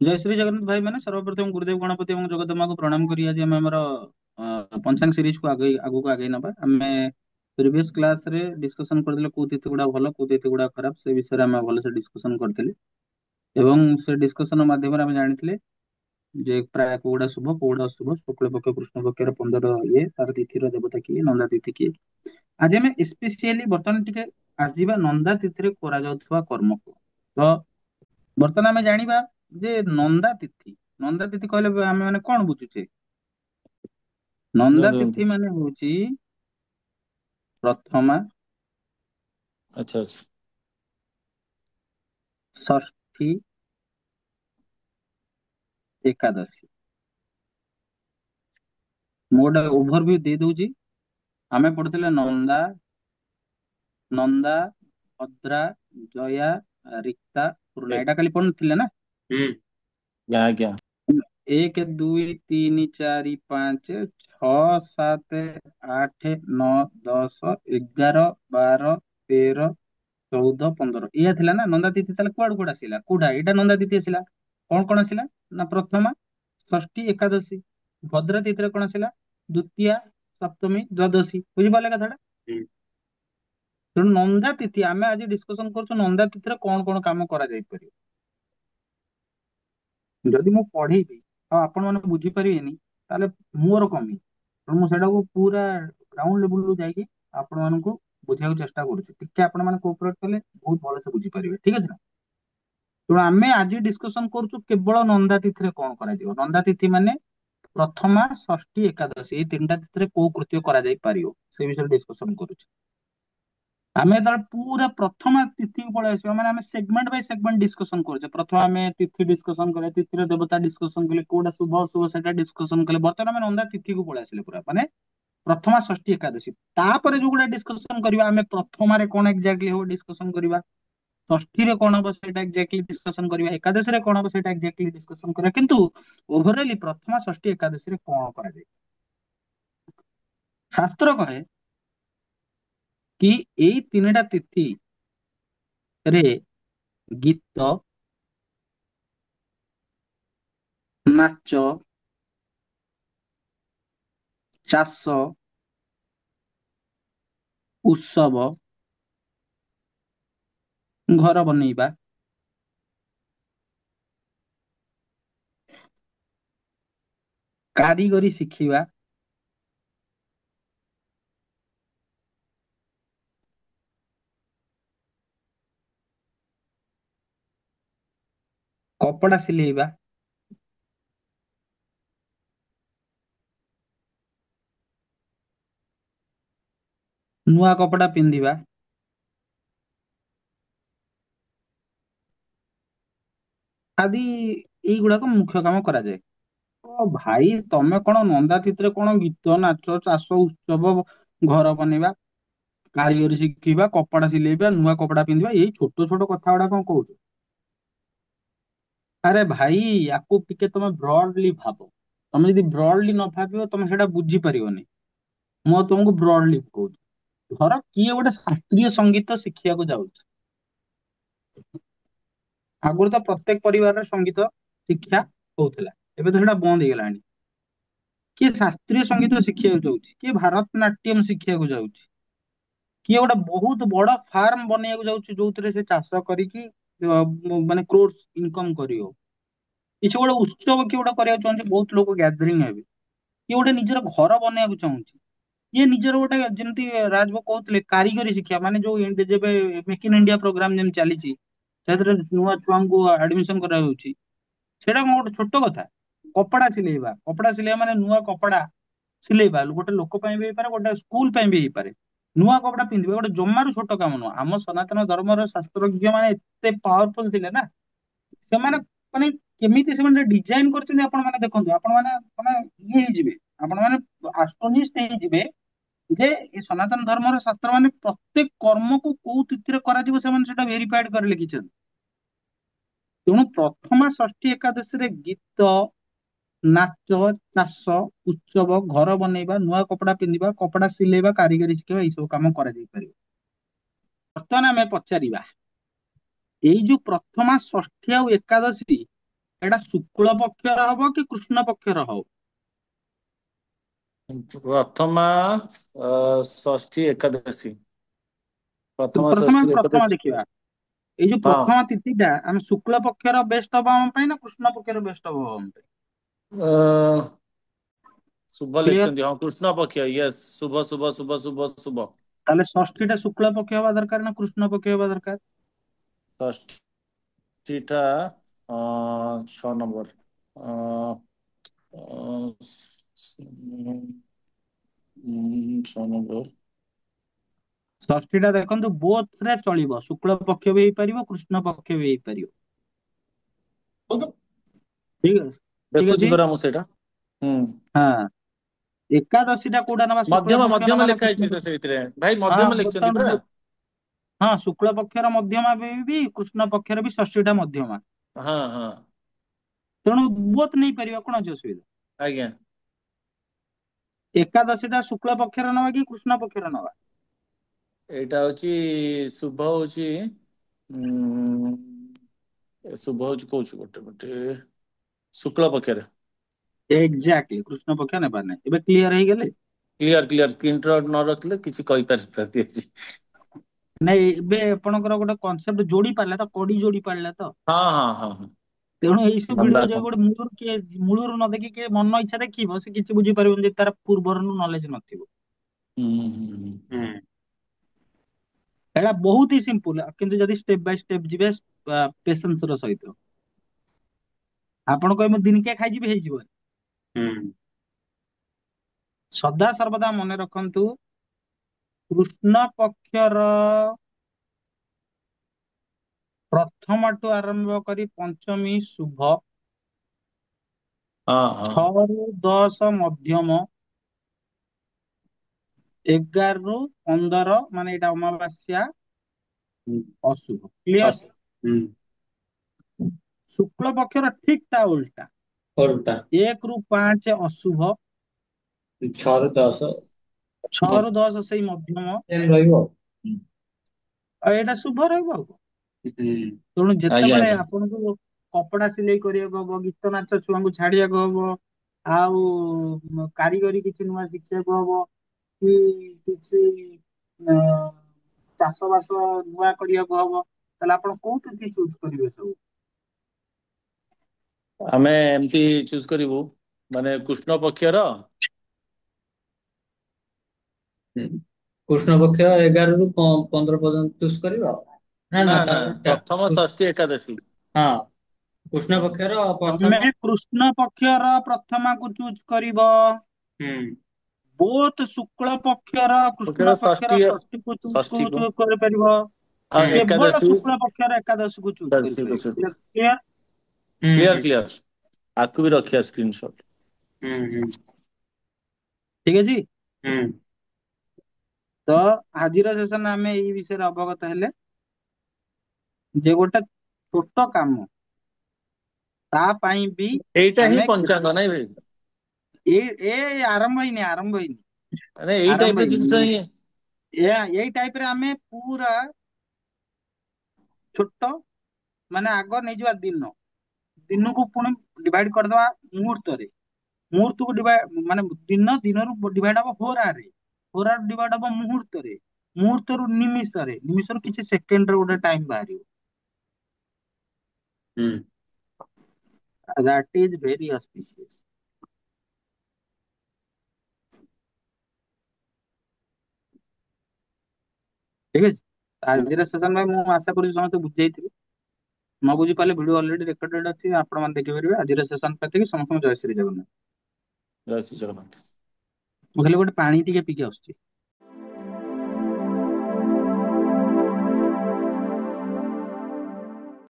जय श्री जगन्नाथ भाई मैंने सर्वप्रथम गुरुदेव गणपति और जगदम्मा को प्रणाम करी आज आम आमर पंचांग सीरीज को आगे आगू को आगे नबा आम प्रीवियस क्लास रे डिस्कशन करथिले को तिथि गुडा भलो को तिथि गुडा खराब से विषय रे हम भलो से डिस्कशन करथिले एवं से डिस्कशन माध्यम रे हम जानिथिले जे प्राय को गुडा शुभ को गुडा अशुभ शुक्ल पक्ष कृष्ण पक्ष रे 15 ये तार तिथि रो देवता किए नंदा तिथि किए आज हम स्पेशली बर्तमान टिके आजीबा नंदा तिथि रे करा जाउथवा कर्म को तो ବର୍ତ୍ତମାନ ଆମେ ଜାଣିବା ଯେ ନନ୍ଦା ତିଥି କହିଲେ ଆମେ ମାନେ କଣ ବୁଝୁଛେ ନନ୍ଦା ନିଅନ୍ତୁ ନିଅନ୍ତୁ। ତିଥି ମାନେ ହଉଛି ପ୍ରଥମା ଆଚ୍ଛା ଆଚ୍ଛା। ଷଷ୍ଠୀ ଏକାଦଶୀ ମୁଁ ଗୋଟେ ଓଭରଭ୍ୟୁ ଦେଇ ଦଉଛି ଆମେ ପଢୁଥିଲେ ନନ୍ଦା ଭଦ୍ରା ଜୟା ରିକ୍ତା ପୂର୍ଣ୍ଣା ଏଇଟା ଖାଲି ପଢୁଥିଲେ ନା ହୁଁ। ଆଜ୍ଞା ଆଜ୍ଞା। ଏକ ଦୁଇ ତିନି ଚାରି ପାଞ୍ଚ ଛଅ ସାତ ଆଠ ନଅ ଦଶ 11 12 13 14 15 ଏଇଆ ଥିଲା ନା ନନ୍ଦା ତିଥି ତାହେଲେ କୁଆଡୁ ଆସିଲା କୋଉଟା ଏଇଟା ନନ୍ଦା ତିଥି ଆସିଲା କଣ କଣ ଆସିଲା ନା ପ୍ରଥମା ଷଷ୍ଠୀ ଏକାଦଶୀ ଭଦ୍ରା ତିଥିରେ କଣ ଆସିଲା ଦ୍ଵିତୀୟା ସପ୍ତମୀ ଦ୍ୱାଦଶୀ ବୁଝିପାରିଲେ କଥାଟା ହୁଁ। ତେଣୁ ନନ୍ଦା ତିଥି ଆମେ ଆଜି ଡିସ୍କସନ କରୁଛୁ ନନ୍ଦା ତିଥିରେ କଣ କଣ କାମ କରାଯାଇ ପାରିବ ଯଦି ମୁଁ ପଢେଇବି ଆଉ ଆପଣ ମାନେ ବୁଝିପାରିବେନି ତାହେଲେ ମୋର କମି ତେଣୁ ମୁଁ ସେଟାକୁ ପୁରା ଗ୍ରାଉଣ୍ଡ ଲେବୁଲରୁ ଯାଇକି ଆପଣ ମାନଙ୍କୁ ବୁଝିବାକୁ ଚେଷ୍ଟା କରୁଛି ଟିକେ ଆପଣ ମାନେ କୋଅପରେଟ କଲେ ବହୁତ ଭଲସେ ବୁଝିପାରିବେ ଠିକ ଅଛି ନା ତେଣୁ ଆମେ ଆଜି ଡିସ୍କସନ କରୁଛୁ କେବଳ ନନ୍ଦା ତିଥିରେ କଣ କରାଯିବ ନନ୍ଦା ତିଥି ମାନେ ପ୍ରଥମା ଷଷ୍ଠୀ ଏକାଦଶୀ ଏଇ ତିନିଟା ତିଥିରେ କୋଉ କୃତ୍ୟ କରାଯାଇ ପାରିବ ସେ ବିଷୟରେ ଡିସ୍କସନ କରୁଛୁ ଆମେ ଯେତେବେଳେ ପୁରା ପ୍ରଥମା ତିଥିକୁ ପଳେଇ ଆସିବା ମାନେ ଆମେ ସେଗମେଣ୍ଟ ବାଇ ସେଗମେଣ୍ଟ ଡିସ୍କସନ କରୁଛେ ପ୍ରଥମେ ଆମେ ତିଥି ଡିସ୍କସନ କଲେ ତିଥିର ଦେବତା ଡିସ୍କସନ କଲେ କୋଉଟା ଶୁଭ ଅଶୁଭ ସେଟା ଡିସ୍କସନ କଲେ ବର୍ତ୍ତମାନ ଆମେ ନନ୍ଦା ତିଥିକୁ ପଳେଇ ଆସିଲେ ପୁରା ମାନେ ପ୍ରଥମା ଷଷ୍ଠୀ ଏକାଦଶୀ ତାପରେ ଯୋଉଗୁଡା ଡିସ୍କସନ କରିବା ଆମେ ପ୍ରଥମାରେ କଣ ଏକ୍ଜାକ୍ଟଲି ହବ ଡିସ୍କସନ କରିବା ଷଷ୍ଠୀରେ କଣ ହବ ସେଇଟା ଏକ୍ଜାକ୍ଟଲି ଡିସ୍କସନ କରିବା ଏକାଦଶୀରେ କଣ ହବ ସେଇଟା ଏକ୍ଜାକ୍ଟଲି ଡିସ୍କସନ କରିବା କିନ୍ତୁ ଓଭରଅଲି ପ୍ରଥମା ଷଷ୍ଠୀ ଏକାଦଶୀରେ କଣ କରାଯାଏ ଶାସ୍ତ୍ର କହେ କି ଏଇ ତିନିଟା ତିଥିରେ ଗୀତ ନାଚ ଚାଷ ଉତ୍ସବ ଘର ବନେଇବା କାରିଗରୀ ଶିଖିବା କପଡା ସିଲେଇବା ନୂଆ କପଡା ପିନ୍ଧିବା ଆଦି ଏଇଗୁଡାକ ମୁଖ୍ୟ କାମ କରାଯାଏ ଓ ଭାଇ ତମେ କଣ ନନ୍ଦା ତିଥିରେ କଣ ଗୀତ ନାଚ ଚାଷ ଉତ୍ସବ ଘର ବନେଇବା କାରିଗରୀ ଶିଖିବା କପଡା ସିଲେଇବା ନୂଆ କପଡା ପିନ୍ଧିବା ଏଇ ଛୋଟ ଛୋଟ କଥା ଗୁଡା କଣ କହୁଛ ଆରେ ଭାଇ ୟାକୁ ଟିକେ ତମେ ବ୍ରଡଲି ଭାବ ତମେ ଯଦି ବ୍ରଡଲି ନ ଭାବିବ ତମେ ସେଇଟା ବୁଝିପାରିବନି ମୁଁ ତମକୁ ବ୍ରଡଲି କହୁଛି ଧର କିଏ ଗୋଟେ ଶାସ୍ତ୍ରୀୟ ସଙ୍ଗୀତ ଶିଖିବାକୁ ଯାଉଛି ଆଗରୁ ତ ପ୍ରତ୍ୟେକ ପରିବାରରେ ସଙ୍ଗୀତ ଶିକ୍ଷା ହଉଥିଲା ଏବେ ତ ସେଟା ବନ୍ଦ ହେଇଗଲାଣି କିଏ ଶାସ୍ତ୍ରୀୟ ସଙ୍ଗୀତ ଶିଖିବାକୁ ଯାଉଛି କିଏ ଭାରତ ନାଟ୍ୟମ ଶିଖିବାକୁ ଯାଉଛି କିଏ ଗୋଟେ ବହୁତ ବଡ ଫାର୍ମ ବନେଇବାକୁ ଯାଉଛି ଯୋଉଥିରେ ସେ ଚାଷ କରିକି ମାନେ କ୍ରୋର୍ସ ଇନକମ କରିବ କିଛି ଗୋଟେ ଉତ୍ସବ କିଏ ଗୋଟେ କରିବାକୁ ଚାହୁଁଛି ବହୁତ ଲୋକ ଗ୍ୟାଦରିଂ ହେବେ କିଏ ଗୋଟେ ନିଜର ଘର ବନେଇବାକୁ ଚାହୁଁଛି ଇଏ ନିଜର ଗୋଟେ ଯେମିତି ରାଜବାବୁ କହୁଥିଲେ କାରିଗରୀ ଶିକ୍ଷା ମାନେ ଯୋଉ ଯେବେ ମେକ୍ ଇନ ଇଣ୍ଡିଆ ପ୍ରୋଗ୍ରାମ ଯେମିତି ଚାଲିଛି ସେଥିରେ ନୂଆ ଛୁଆଙ୍କୁ ଆଡମିସନ କରାଯାଉଛି ସେଇଟା କଣ ଗୋଟେ ଛୋଟ କଥା କପଡା ସିଲେଇବା ମାନେ ନୂଆ କପଡା ସିଲେଇବା ଗୋଟେ ଲୋକ ପାଇଁ ବି ହେଇପାରେ ଗୋଟେ ସ୍କୁଲ ପାଇଁ ବି ହେଇପାରେ ନୂଆ କପଡା ପିନ୍ଧିବା ଗୋଟେ ଜମାରୁ ଛୋଟ କାମ ନୁହଁ ଆମ ସନାତନ ଧର୍ମର ଶାସ୍ତ୍ରଜ୍ଞ ମାନେ ଏତେ ପାୱାରଫୁଲ ଥିଲେ ନା ସେମାନେ ମାନେ କେମିତି ସେମାନେ ଡିଜାଇନ କରିଛନ୍ତି ଆପଣ ମାନେ ଦେଖନ୍ତୁ ଆପଣ ମାନେ ମାନେ ଇଏ ହେଇଯିବେ ଆପଣ ମାନେ ଆଷ୍ଟନିଷ୍ଟ ହେଇଯିବେ ଯେ ଏ ସନାତନ ଧର୍ମର ଶାସ୍ତ୍ର ମାନେ ପ୍ରତ୍ୟେକ କର୍ମକୁ କୋଉ ତିଥିରେ କରାଯିବ ସେମାନେ ସେଟା ଭେରିଫାଏଡ କରି ଲେଖିଛନ୍ତି ତେଣୁ ପ୍ରଥମା ଷଷ୍ଠୀ ଏକାଦଶୀରେ ଗୀତ ନାଚ ଚାଷ ଉତ୍ସବ ଘର ବନେଇବା ନୂଆ କପଡା ପିନ୍ଧିବା କପଡା ସିଲେଇବା କାରିଗରୀ ଶିଖିବା ଏଇ ସବୁ କାମ କରାଯାଇ ପାରିବ ବର୍ତ୍ତମାନ ଆମେ ପଚାରିବା ଏଇ ଯୋଉ ପ୍ରଥମା ଷଷ୍ଠୀ ଆଉ ଏକାଦଶୀ ଏଇଟା ଶୁକ୍ଳ ପକ୍ଷର ହବ କି କୃଷ୍ଣ ପକ୍ଷର ହବ? ପ୍ରଥମା ଷଷ୍ଠୀ ଏକାଦଶୀ। ପ୍ରଥମା ପ୍ରଥମେ ଷଷ୍ଠୀ ଆମେ ପ୍ରଥମା ଏକାଦଶୀ। ଦେଖିବା। ଏଇ ଯୋଉ ହଁ। ପ୍ରଥମା ତିଥିଟା ଆମେ ଶୁକ୍ଳ ପକ୍ଷର ବେଷ୍ଟ ହବ ଆମ ପାଇଁ ନା କୃଷ୍ଣ ପକ୍ଷର ବେଷ୍ଟ ହବ ଆମ ପାଇଁ? ଅ, ଶୁଭ କ୍ଲିୟର? ଲେଖିଛନ୍ତି, ହଁ କୃଷ୍ଣ ପକ୍ଷ, ୟେସ୍, ଶୁଭ ଶୁଭ ଶୁଭ ଶୁଭ ଶୁଭ। ତାହେଲେ ଷଷ୍ଠୀଟା ଶୁକ୍ଳ ପକ୍ଷ ହବା ଦରକାର ନା କୃଷ୍ଣ ପକ୍ଷ ହବା ଦରକାର? ଷଷ୍ଠୀଟା 6 ନମ୍ବର। ଅ, ଅ, 6 ନମ୍ବର। ଷଷ୍ଠୀଟା ଦେଖନ୍ତୁ ବୋଥରେ ଚଳିବ, ଶୁକ୍ଳ ପକ୍ଷ ବି ହେଇପାରିବ କୃଷ୍ଣ ପକ୍ଷ ବି ହେଇପାରିବ। ଠିକ ଅଛି, ଠିକ ଦେଖୁଛି ଅଛି। ପରା ମୁଁ ସେଇଟା। ହୁଁ। ହଁ, ଏକାଦଶୀ ଟା କୋଉଟା ନବା, ଶୁକ୍ଳ ମଧ୍ୟମ ପକ୍ଷ ମଧ୍ୟମ ନବା ନା ଲେଖା ହେଇଛି କୃଷ୍ଣ ତ ପକ୍ଷ? ସେଇଥିରେ ଭାଇ, ହଁ ମଧ୍ୟମ ଲେଖିଛନ୍ତି ପରା। ହଁ, ଶୁକ୍ଳ ପକ୍ଷର ମଧ୍ୟମା ବି କୃଷ୍ଣ ପକ୍ଷର ବି ଷଷ୍ଠୀଟା ମଧ୍ୟମା। ହଁ ହଁ। ତେଣୁ ବୋଥ ନେଇପାରିବା, କଣ ଅଛି ଅସୁବିଧା? ଆଜ୍ଞା। ଏକାଦଶୀ ଟା ଶୁକ୍ଳ ପକ୍ଷରେ ନବା କି କୃଷ୍ଣ ପକ୍ଷରେ ନବା? ଏଇଟା ହଉଛି ଶୁଭ ହଉଛି ଉଁ ଶୁଭ ହଉଛି କହୁଛୁ ଗୋଟେ ଗୋଟେ ଶୁକ୍ଳ ପକ୍ଷରେ। ଏକ୍ଜାକ୍ଟଲି, କୃଷ୍ଣ ପକ୍ଷ ନେବାର ନାହିଁ। ଏବେ କ୍ଲିୟର ହେଇଗଲେ? କ୍ଲିୟର କ୍ଲିୟର, ସ୍କ୍ରିନ୍ ସଟ୍ ନ ରଖିଲେ କିଛି କହିପାରିଥାନ୍ତି ଆଜି। ନାଇଁ, ଏବେ ଆପଣଙ୍କର ଗୋଟେ କନସେପ୍ଟ ଯୋଡି ପାରିଲା ତ, କଡି ଯୋଡି ପାରିଲା ତ। ହଁ ହଁ ହଁ ହଁ। ତେଣୁ ଏଇ ସବୁ ଭିଡିଓ ମନ୍ଦାର ଯୋଉ ଗୋଟେ ମୂଳରୁ କିଏ ମୂଳରୁ ନ ଦେଖି କିଏ ମନ ଇଚ୍ଛା ଦେଖିବ, ସେ କିଛି ବୁଝିପାରିବନି ଯଦି ତାର ପୂର୍ବରୁ ନଲେଜ ନଥିବ। ହୁଁ ହୁଁ ହୁଁ। ହୁଁ। ଏଇଟା ବହୁତ ହି ସିମ୍ପଲ, କିନ୍ତୁ ଯଦି ଷ୍ଟେପ ବାଇ ଷ୍ଟେପ ଯିବେ ପେସେନ୍ସ ର ସହିତ, ଆପଣ କହିବେ ମୁଁ ଦିନିକିଆ ଖାଇଯିବି, ହେଇଯିବନି। ହୁଁ। ସଦା ସର୍ବଦା ମନେ ରଖନ୍ତୁ, କୃଷ୍ଣ ପକ୍ଷର ପ୍ରଥମଠୁ ଆରମ୍ଭ କରି ପଞ୍ଚମୀ ଶୁଭ, ହଁ ହଁ। 6 ରୁ 10 ମଧ୍ୟମ, 11 ରୁ 15 ମାନେ ଏଇଟା ଅମାବାସ୍ୟା ଅଶୁଭ। କ୍ଲିୟର? ଶୁକ୍ଳ ପକ୍ଷର ଠିକ ତା ଓଲଟା, ଓଲଟା 1 ରୁ 5 ଅଶୁଭ, 6 ରୁ 10 6 ରୁ 10 ସେଇ ମଧ୍ୟମ ରହିବ, ଆଉ ଏଇଟା ଶୁଭ ରହିବ ଆଉ କଣ। ତେଣୁ ଆଜ୍ଞା ଯେତେବେଳେ ଆଜ୍ଞା। ଆପଣଙ୍କୁ କପଡା ସିଲେଇ କରିବାକୁ ହବ, ଗୀତ ନାଚ ଛୁଆଙ୍କୁ ଛାଡିବାକୁ ହବ, ଆଉ କାରିଗରୀ କିଛି ନୂଆ ଶିଖିବାକୁ ହବ, କି କିଛି ଅ ଚାଷ ବାସ ନୂଆ କରିବାକୁ ହବ, ତାହେଲେ ଆପଣ କୋଉ ତିଥି ଚୁଜ କରିବେ ସବୁ? ଆମେ ଏମିତି ଚୁଜ କରିବୁ, ମାନେ କୃଷ୍ଣ ପକ୍ଷର କୃଷ୍ଣ ପକ୍ଷ 11 ରୁ 15 ପର୍ଯ୍ୟନ୍ତ ଚୁଜ କରିବ? ନା ନା ନା, ନା, ତାର ଉଲଟା। ପ୍ରଥମ ଷଷ୍ଠୀ ଏକାଦଶୀ। ହଁ, କୃଷ୍ଣ ପକ୍ଷର ତମେ କୃଷ୍ଣ ପକ୍ଷର ପ୍ରଥମାକୁ ଚୁଜ କରିବ। ବୋଥ ଶୁକ୍ଳ ପକ୍ଷର ପକ୍ଷର କୃଷ୍ଣ ପକ୍ଷର ଷଷ୍ଠୀକୁ ଷଷ୍ଠୀକୁ ଚୁଜ କରିପାରିବ। ଆଉ କେବଳ ଏକାଦଶୀ ଶୁକ୍ଳ ପକ୍ଷର ଏକାଦଶୀକୁ ଚୁଜ କରିପାରିବ। କ୍ଲିୟର? କ୍ଲିୟର କ୍ଲିୟର, ଆକୁ ବି ରଖିବା ସ୍କ୍ରିନଶଟ। ଠିକ ଅଛି। ତ ଆଜିର ସେସନ ଆମେ ଏଇ ବିଷୟରେ ଅବଗତ ହେଲେ ଯେ ଗୋଟେ ଛୋଟ କାମ, ତା ପାଇଁ ବି ଏଇଟା ହିଁ ଆମେ ପଞ୍ଚାଙ୍ଗ ନାଇଁ ଭାଇ? ଆରମ୍ଭ ହେଇନି, ଆରମ୍ଭ ହେଇନି, ମାନେ ଏଇ ଟାଇପ ଆରମ୍ଭ ର ଜିନିଷ ହେଇନି। ହିଁ। ଏଇ ଟାଇପ ରେ ଆମେ ପୁରା ଛୋଟ, ମାନେ ଆଗ ନେଇଯିବା ଦିନ, ଦିନକୁ ପୁଣି ଡିଭାଇଡ କରିଦବା ମୁହୂର୍ତ୍ତରେ, ମୁହୂର୍ତ୍ତକୁ ମାନେ ଦିନରୁ ଡିଭାଇଡ ହବ ହୋରାରେ, ହୋରାରୁ ଡିଭାଇଡ ହବ ମୁହୂର୍ତ୍ତରେ, ମୁହୂର୍ତ୍ତରୁ ନିମିଷରେ, ନିମିଷରୁ କିଛି ସେକେଣ୍ଡରେ ଗୋଟେ ଟାଇମ ବାହାରିବ। That is very auspicious. ଠିକ ଅଛି। ଆଜିର ସେସନ ଭାଇ ମୁଁ ଆଶା କରୁଛି ସମସ୍ତେ ବୁଝିଯାଇଥିବେ। ନ ବୁଝି ପାରିଲେ ଭିଡିଓ ଅଲରେଡି ରେକର୍ଡେଡ ଅଛି, ଆପଣ ମାନେ ଦେଖିପାରିବେ। ଆଜିର ସେସନ ଏତିକି। ସମସ୍ତଙ୍କୁ ଜୟ ଶ୍ରୀ ଜଗନ୍ନାଥ। ଜୟ ଶ୍ରୀ ଜଗନ୍ନାଥ। ମୁଁ ଖାଲି ଗୋଟେ ପାଣି ଟିକେ ପିଇକି ଆସୁଛି।